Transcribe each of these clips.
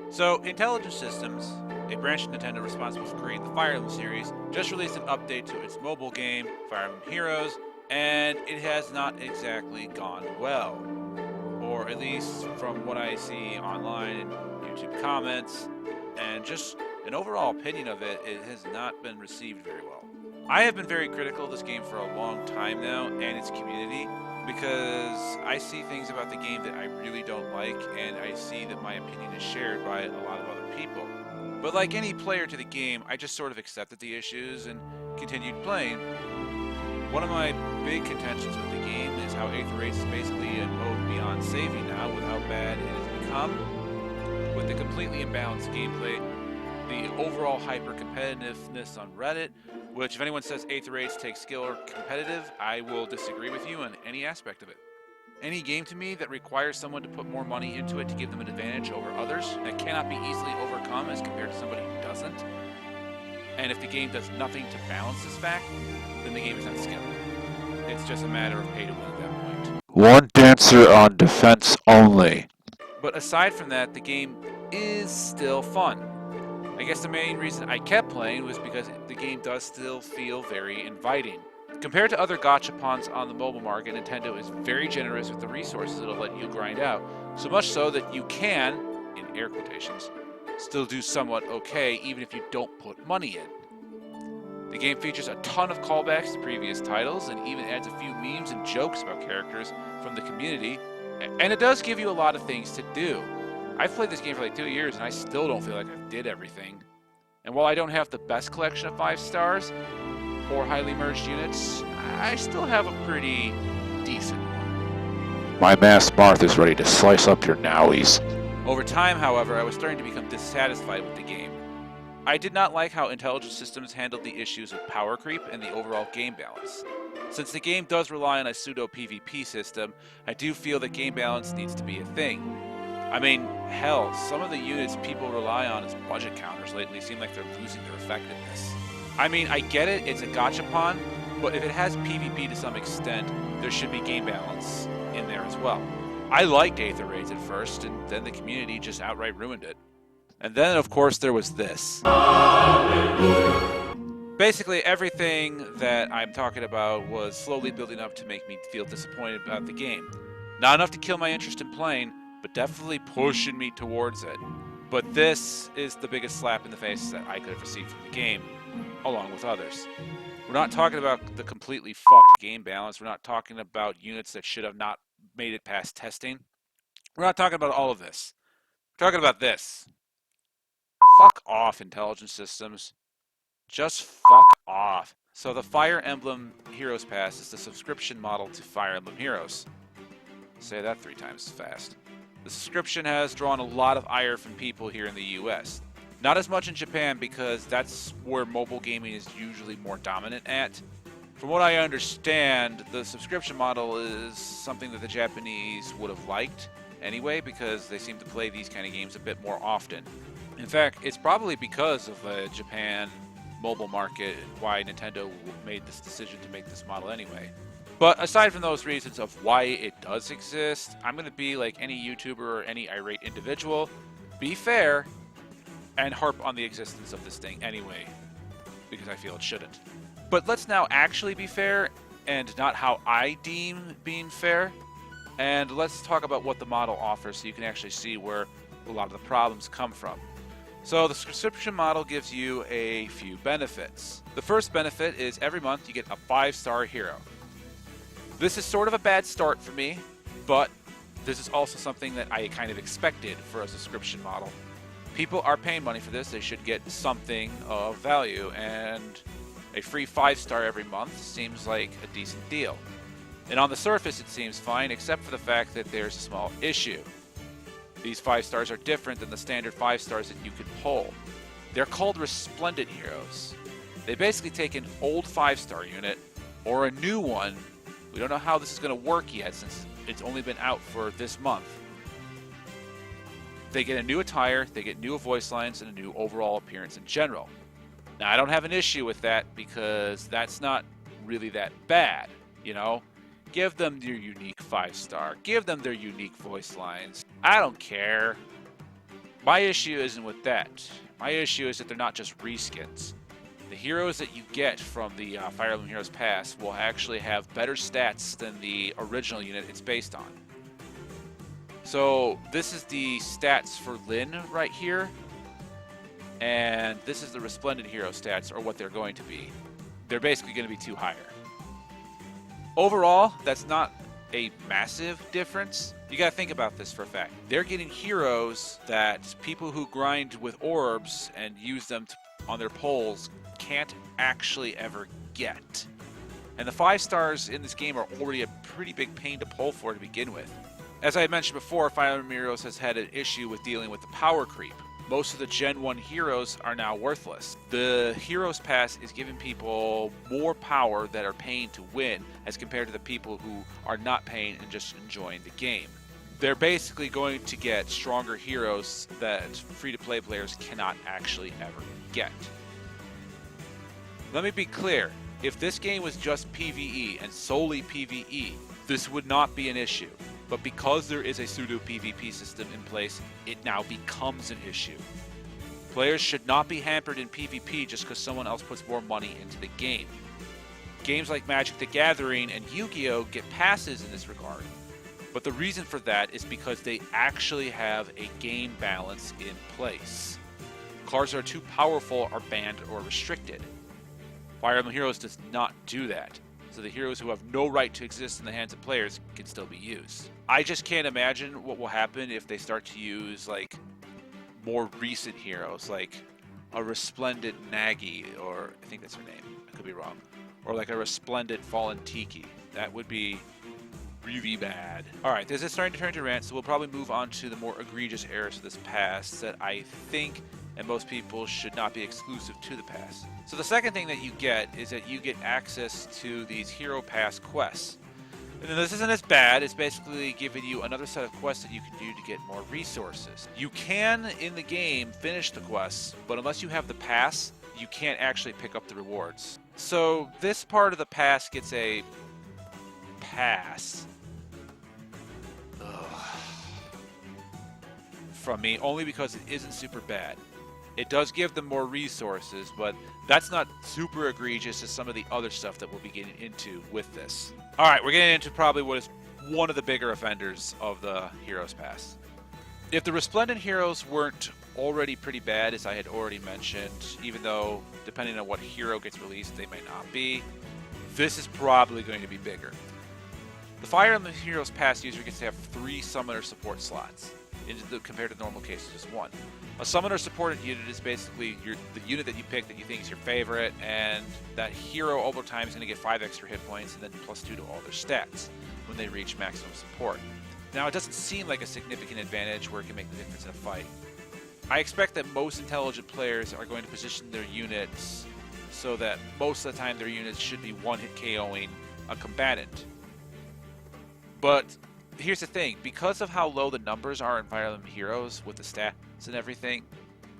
So, Intelligent Systems, a branch of Nintendo responsible for creating the Fire Emblem series, just released an update to its mobile game, Fire Emblem Heroes, and it has not exactly gone well. Or at least from what I see online and YouTube comments, and just an overall opinion of it, it has not been received very well. I have been very critical of this game for a long time now and its community because I see things about the game that I really don't like, and I see that my opinion is shared by a lot of other people. But like any player to the game, I just sort of accepted the issues and continued playing. One of my big contentions with the game is how Aether Race is basically a mode beyond saving now with how bad it has become. With the completely imbalanced gameplay, the overall hyper-competitiveness on Reddit, which if anyone says Aether Race takes skill or competitive, I will disagree with you on any aspect of it. Any game to me that requires someone to put more money into it to give them an advantage over others that cannot be easily overcome as compared to somebody who doesn't. And if the game does nothing to balance this fact, then the game is not skilled. It's just a matter of pay to win at that point. One dancer on defense only. But aside from that, the game is still fun. I guess the main reason I kept playing was because the game does still feel very inviting. Compared to other gachapons on the mobile market, Nintendo is very generous with the resources it'll let you grind out, so much so that you can, in air quotations, still do somewhat okay even if you don't put money in. The game features a ton of callbacks to previous titles and even adds a few memes and jokes about characters from the community, and it does give you a lot of things to do. I've played this game for like 2 years and I still don't feel like I did everything. And while I don't have the best collection of 5 stars or highly merged units, I still have a pretty decent one. My Mass Marth is ready to slice up your nowies. Over time, however, I was starting to become dissatisfied with the game. I did not like how Intelligent Systems handled the issues of power creep and the overall game balance. Since the game does rely on a pseudo PvP system, I do feel that game balance needs to be a thing. I mean, hell, some of the units people rely on as budget counters lately seem like they're losing their effectiveness. I mean, I get it, it's a gachapon, but if it has PvP to some extent, there should be game balance in there as well. I liked Aether Raids at first, and then the community just outright ruined it. And then, of course, there was this. Basically, everything that I'm talking about was slowly building up to make me feel disappointed about the game. Not enough to kill my interest in playing, but definitely pushing me towards it. But this is the biggest slap in the face that I could have received from the game, along with others. We're not talking about the completely fucked game balance. We're not talking about units that should have not made it past testing. We're not talking about all of this. We're talking about this. Fuck off, Intelligent Systems. Just fuck off. So the Fire Emblem Heroes Pass is the subscription model to Fire Emblem Heroes. Say that 3 times fast. The subscription has drawn a lot of ire from people here in the US. Not as much in Japan because that's where mobile gaming is usually more dominant at. From what I understand, the subscription model is something that the Japanese would have liked anyway because they seem to play these kind of games a bit more often. In fact, it's probably because of the Japan mobile market why Nintendo made this decision to make this model anyway. But aside from those reasons of why it does exist, I'm going to be like any YouTuber or any irate individual, be fair, and harp on the existence of this thing anyway, because I feel it shouldn't. But let's now actually be fair, and not how I deem being fair, and let's talk about what the model offers so you can actually see where a lot of the problems come from. So the subscription model gives you a few benefits. The first benefit is every month you get a 5-star hero. This is sort of a bad start for me, but this is also something that I kind of expected for a subscription model. People are paying money for this, they should get something of value, and a free 5-star every month seems like a decent deal. And on the surface it seems fine, except for the fact that there's a small issue. These 5 stars are different than the standard 5 stars that you could pull. They're called Resplendent Heroes. They basically take an old 5-star unit, or a new one. We don't know how this is going to work yet since it's only been out for this month. They get a new attire, they get new voice lines, and a new overall appearance in general. Now, I don't have an issue with that because that's not really that bad, you know? Give them their unique 5-star. Give them their unique voice lines. I don't care. My issue isn't with that. My issue is that they're not just reskins. The heroes that you get from the Fire Emblem Heroes Pass will actually have better stats than the original unit it's based on. So this is the stats for Lyn right here, and this is the Resplendent Hero stats, or what they're going to be. They're basically going to be 2 higher. Overall, that's not a massive difference. You gotta think about this for a fact. They're getting heroes that people who grind with orbs and use them on their poles can't actually ever get. And the 5 stars in this game are already a pretty big pain to pull for to begin with. As I had mentioned before, Fire Emblem Heroes has had an issue with dealing with the power creep. Most of the Gen 1 heroes are now worthless. The Heroes Pass is giving people more power that are paying to win as compared to the people who are not paying and just enjoying the game. They're basically going to get stronger heroes that free-to-play players cannot actually ever get. Let me be clear, if this game was just PvE and solely PvE, this would not be an issue. But because there is a pseudo PvP system in place, it now becomes an issue. Players should not be hampered in PvP just because someone else puts more money into the game. Games like Magic the Gathering and Yu-Gi-Oh! Get passes in this regard. But the reason for that is because they actually have a game balance in place. Cards that are too powerful are banned or restricted. Fire Emblem Heroes does not do that. So the heroes who have no right to exist in the hands of players can still be used. I just can't imagine what will happen if they start to use like more recent heroes, like a Resplendent Nagi, or I think that's her name, I could be wrong, or like a Resplendent Fallen Tiki. That would be really bad. Alright, this is starting to turn to rant, so we'll probably move on to the more egregious errors of this pass that I think and most people should not be exclusive to the pass. So the second thing that you get is that you get access to these Hero Pass quests. And this isn't as bad, it's basically giving you another set of quests that you can do to get more resources. You can, in the game, finish the quests, but unless you have the pass, you can't actually pick up the rewards. So this part of the pass gets a pass from me, only because it isn't super bad. It does give them more resources, but that's not super egregious as some of the other stuff that we'll be getting into with this. Alright, we're getting into probably what is one of the bigger offenders of the Heroes Pass. If the Resplendent Heroes weren't already pretty bad, as I had already mentioned, even though depending on what hero gets released, they may not be, this is probably going to be bigger. The Fire Emblem Heroes Pass user gets to have 3 summoner support slots, compared to normal cases just 1. A summoner supported unit is basically the unit that you pick that you think is your favorite, and that hero over time is going to get 5 extra hit points and then +2 to all their stats when they reach maximum support. Now, it doesn't seem like a significant advantage where it can make the difference in a fight. I expect that most intelligent players are going to position their units so that most of the time their units should be one-hit KOing a combatant. But here's the thing, because of how low the numbers are in Fire Emblem Heroes with the stats and everything,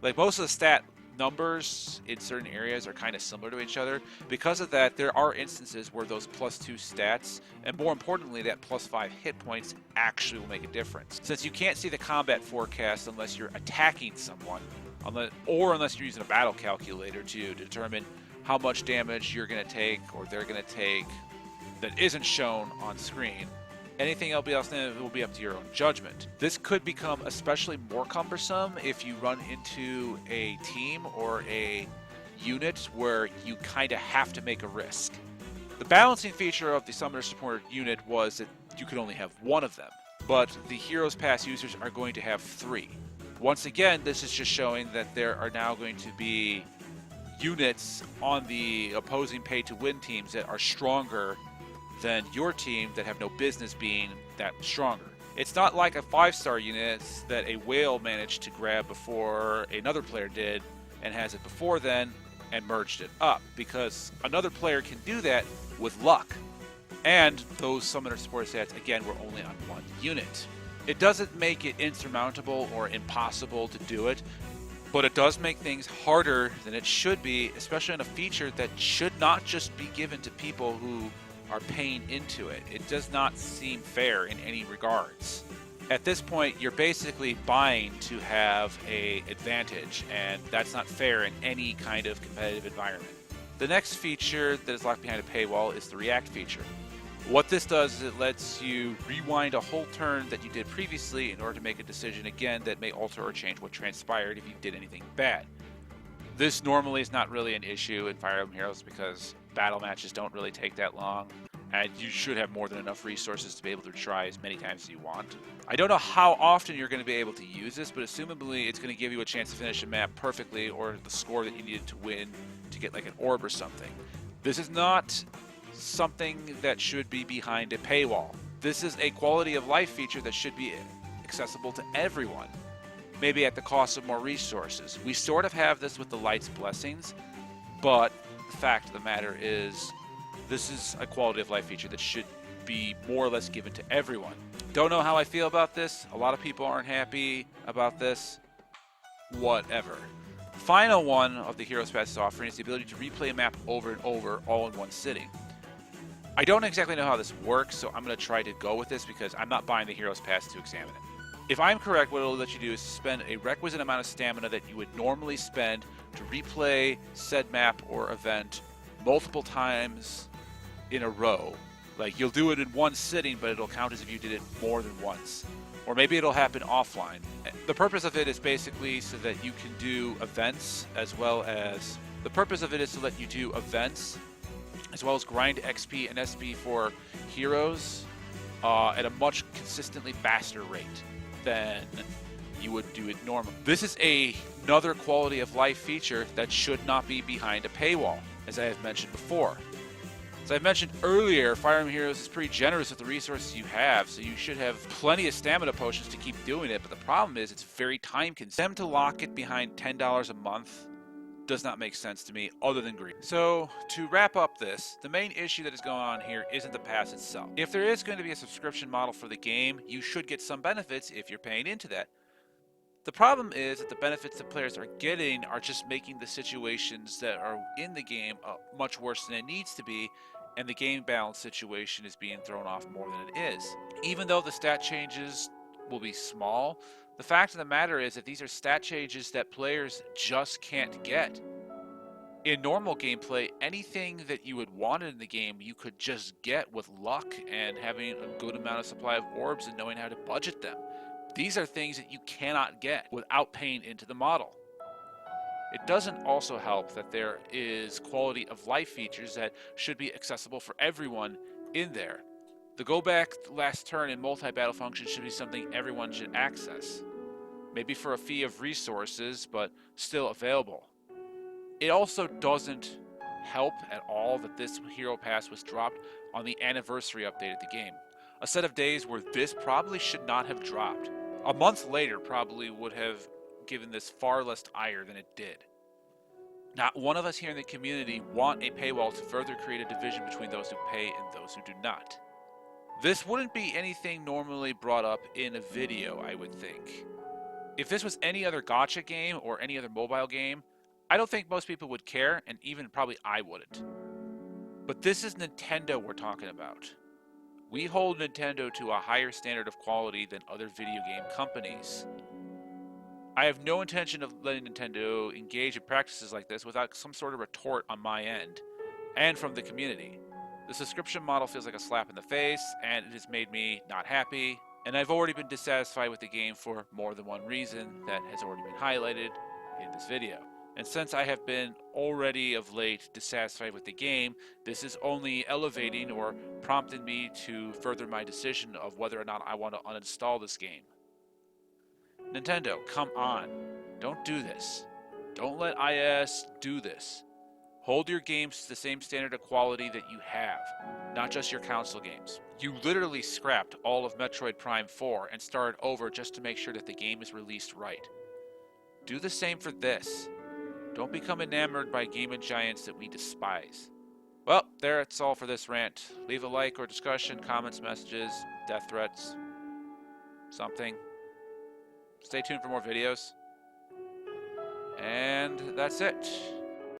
like most of the stat numbers in certain areas are kind of similar to each other. Because of that, there are instances where those +2 stats, and more importantly, that +5 hit points actually will make a difference. Since you can't see the combat forecast unless you're attacking someone, unless you're using a battle calculator to determine how much damage you're going to take or they're going to take that isn't shown on screen, anything else will be up to your own judgment. This could become especially more cumbersome if you run into a team or a unit where you kind of have to make a risk. The balancing feature of the summoner supported unit was that you could only have 1 of them, but the Heroes Pass users are going to have 3. Once again, this is just showing that there are now going to be units on the opposing pay-to-win teams that are stronger than your team that have no business being that stronger. It's not like a 5-star unit that a whale managed to grab before another player did and has it before then and merged it up, because another player can do that with luck. And those summoner support stats, again, were only on 1 unit. It doesn't make it insurmountable or impossible to do it, but it does make things harder than it should be, especially on a feature that should not just be given to people who are paying into it. It does not seem fair in any regards. At this point, you're basically buying to have an advantage, and that's not fair in any kind of competitive environment. The next feature that is locked behind a paywall is the React feature. What this does is it lets you rewind a whole turn that you did previously in order to make a decision again that may alter or change what transpired if you did anything bad. This normally is not really an issue in Fire Emblem Heroes because battle matches don't really take that long, and you should have more than enough resources to be able to try as many times as you want. I don't know how often you're going to be able to use this, but assumably it's going to give you a chance to finish a map perfectly or the score that you needed to win to get like an orb or something. This is not something that should be behind a paywall. This is a quality of life feature that should be accessible to everyone, maybe at the cost of more resources. We sort of have this with the Light's Blessings, but the fact of the matter is this is a quality of life feature that should be more or less given to everyone. Don't know how I feel about this. A lot of people aren't happy about this. Whatever. Final one of the Heroes Pass offering is the ability to replay a map over and over all in one sitting. I don't exactly know how this works, so I'm going to try to go with this because I'm not buying the Heroes Pass to examine it. If I'm correct, what it'll let you do is spend a requisite amount of stamina that you would normally spend to replay said map or event multiple times in a row. Like, you'll do it in one sitting, but it'll count as if you did it more than once. Or maybe it'll happen offline. The purpose of it is basically so that you can do events as well as... The purpose of it is to let you do events as well as grind XP and SP for heroes at a much consistently faster rate than you would do it normally. This is another quality of life feature that should not be behind a paywall, as I have mentioned before. As I mentioned earlier, Fire Emblem Heroes is pretty generous with the resources you have, so you should have plenty of stamina potions to keep doing it, but the problem is it's very time-consuming. Them to lock it behind $10 a month does not make sense to me, other than greed. So, to wrap up this, the main issue that is going on here isn't the pass itself. If there is going to be a subscription model for the game, you should get some benefits if you're paying into that. The problem is that the benefits that players are getting are just making the situations that are in the game much worse than it needs to be, and the game balance situation is being thrown off more than it is. Even though the stat changes will be small, the fact of the matter is that these are stat changes that players just can't get. In normal gameplay, anything that you would want in the game you could just get with luck and having a good amount of supply of orbs and knowing how to budget them. These are things that you cannot get without paying into the model. It doesn't also help that there is quality of life features that should be accessible for everyone in there. The go back last turn and multi-battle function should be something everyone should access. Maybe for a fee of resources, but still available. It also doesn't help at all that this Hero Pass was dropped on the anniversary update of the game. A set of days where this probably should not have dropped. A month later probably would have given this far less ire than it did. Not one of us here in the community want a paywall to further create a division between those who pay and those who do not. This wouldn't be anything normally brought up in a video, I would think. If this was any other gacha game or any other mobile game, I don't think most people would care, and even probably I wouldn't. But this is Nintendo we're talking about. We hold Nintendo to a higher standard of quality than other video game companies. I have no intention of letting Nintendo engage in practices like this without some sort of retort on my end, and from the community. The subscription model feels like a slap in the face, and it has made me not happy, and I've already been dissatisfied with the game for more than one reason that has already been highlighted in this video. And since I have been already of late dissatisfied with the game, this is only elevating or prompting me to further my decision of whether or not I want to uninstall this game. Nintendo, come on. Don't do this. Don't let IS do this. Hold your games to the same standard of quality that you have, not just your console games. You literally scrapped all of Metroid Prime 4 and started over just to make sure that the game is released right. Do the same for this. Don't become enamored by gaming giants that we despise. Well, that's all for this rant. Leave a like or discussion, comments, messages, death threats, something. Stay tuned for more videos. And that's it.